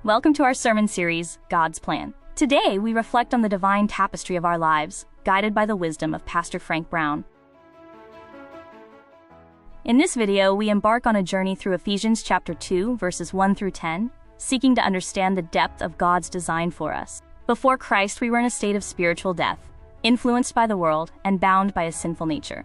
Welcome to our sermon series, God's Plan. Today, we reflect on the divine tapestry of our lives, guided by the wisdom of Pastor Frank Brown. In this video, we embark on a journey through Ephesians chapter 2, verses 1 through 10, seeking to understand the depth of God's design for us. Before Christ, we were in a state of spiritual death, influenced by the world and bound by a sinful nature.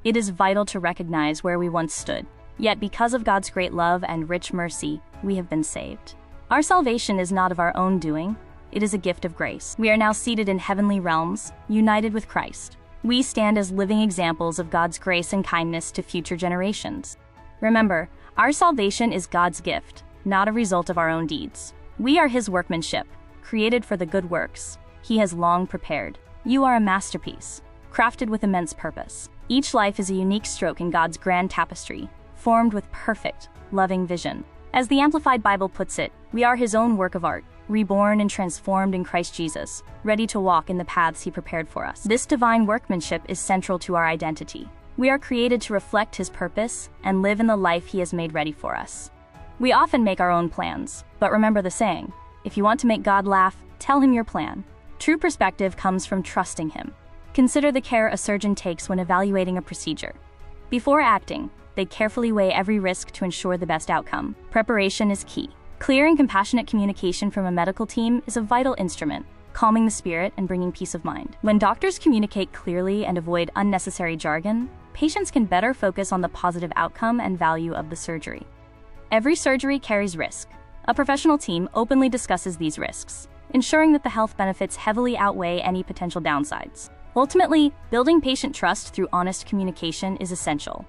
It is vital to recognize where we once stood. Yet because of God's great love and rich mercy, we have been saved. Our salvation is not of our own doing, it is a gift of grace. We are now seated in heavenly realms, united with Christ. We stand as living examples of God's grace and kindness to future generations. Remember, our salvation is God's gift, not a result of our own deeds. We are His workmanship, created for the good works He has long prepared. You are a masterpiece, crafted with immense purpose. Each life is a unique stroke in God's grand tapestry, formed with perfect, loving vision. As the Amplified Bible puts it, we are His own work of art, reborn and transformed in Christ Jesus, ready to walk in the paths He prepared for us. This divine workmanship is central to our identity. We are created to reflect His purpose and live in the life He has made ready for us. We often make our own plans, but remember the saying, if you want to make God laugh, tell Him your plan. True perspective comes from trusting Him. Consider the care a surgeon takes when evaluating a procedure. Before acting, they carefully weigh every risk to ensure the best outcome. Preparation is key. Clear and compassionate communication from a medical team is a vital instrument, calming the spirit and bringing peace of mind. When doctors communicate clearly and avoid unnecessary jargon, patients can better focus on the positive outcome and value of the surgery. Every surgery carries risk. A professional team openly discusses these risks, ensuring that the health benefits heavily outweigh any potential downsides. Ultimately, building patient trust through honest communication is essential.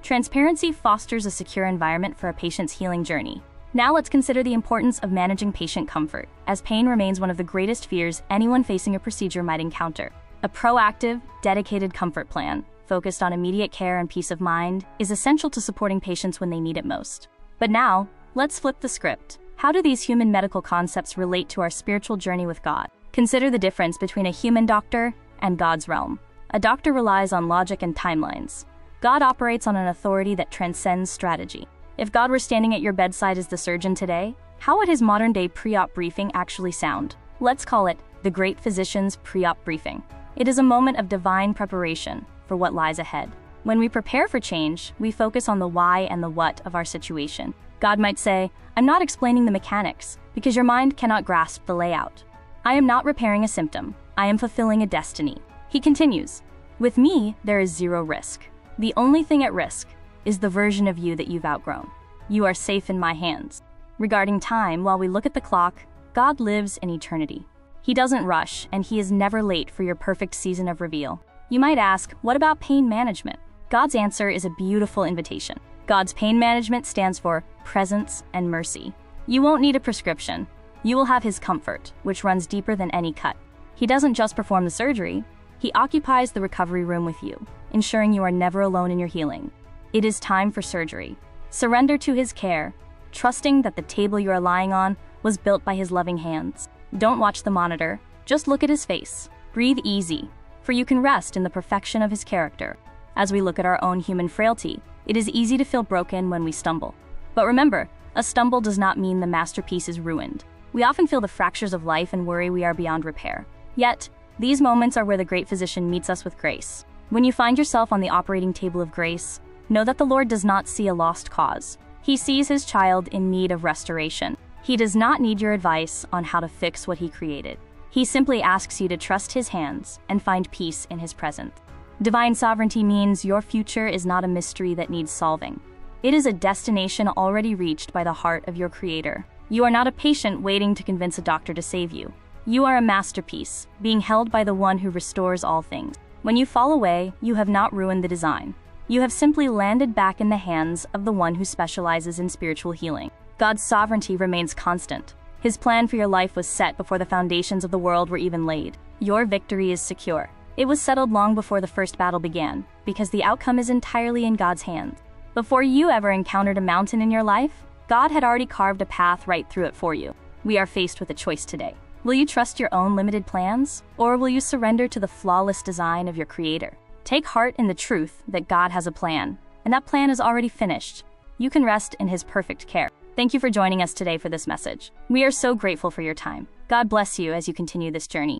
Transparency fosters a secure environment for a patient's healing journey. Now let's consider the importance of managing patient comfort, as pain remains one of the greatest fears anyone facing a procedure might encounter. A proactive, dedicated comfort plan, focused on immediate care and peace of mind, is essential to supporting patients when they need it most. But now, let's flip the script. How do these human medical concepts relate to our spiritual journey with God? Consider the difference between a human doctor and God's realm. A doctor relies on logic and timelines. God operates on an authority that transcends strategy. If God were standing at your bedside as the surgeon today, how would His modern-day pre-op briefing actually sound? Let's call it the Great Physician's pre-op briefing. It is a moment of divine preparation for what lies ahead. When we prepare for change, we focus on the why and the what of our situation. God might say, I'm not explaining the mechanics, because your mind cannot grasp the layout. I am not repairing a symptom, I am fulfilling a destiny. He continues, with me, there is zero risk. The only thing at risk is the version of you that you've outgrown. You are safe in my hands. Regarding time, while we look at the clock, God lives in eternity. He doesn't rush, and He is never late for your perfect season of reveal. You might ask, what about pain management? God's answer is a beautiful invitation. God's pain management stands for presence and mercy. You won't need a prescription. You will have His comfort, which runs deeper than any cut. He doesn't just perform the surgery, He occupies the recovery room with you, ensuring you are never alone in your healing. It is time for surgery. Surrender to His care, trusting that the table you are lying on was built by His loving hands. Don't watch the monitor, just look at His face. Breathe easy, for you can rest in the perfection of His character. As we look at our own human frailty, it is easy to feel broken when we stumble. But remember, a stumble does not mean the masterpiece is ruined. We often feel the fractures of life and worry we are beyond repair. Yet, these moments are where the great physician meets us with grace. When you find yourself on the operating table of grace, know that the Lord does not see a lost cause. He sees His child in need of restoration. He does not need your advice on how to fix what He created. He simply asks you to trust His hands and find peace in His presence. Divine sovereignty means your future is not a mystery that needs solving. It is a destination already reached by the heart of your Creator. You are not a patient waiting to convince a doctor to save you. You are a masterpiece, being held by the One who restores all things. When you fall away, you have not ruined the design. You have simply landed back in the hands of the One who specializes in spiritual healing. God's sovereignty remains constant. His plan for your life was set before the foundations of the world were even laid. Your victory is secure. It was settled long before the first battle began, because the outcome is entirely in God's hands. Before you ever encountered a mountain in your life, God had already carved a path right through it for you. We are faced with a choice today. Will you trust your own limited plans, or will you surrender to the flawless design of your Creator? Take heart in the truth that God has a plan, and that plan is already finished. You can rest in His perfect care. Thank you for joining us today for this message. We are so grateful for your time. God bless you as you continue this journey.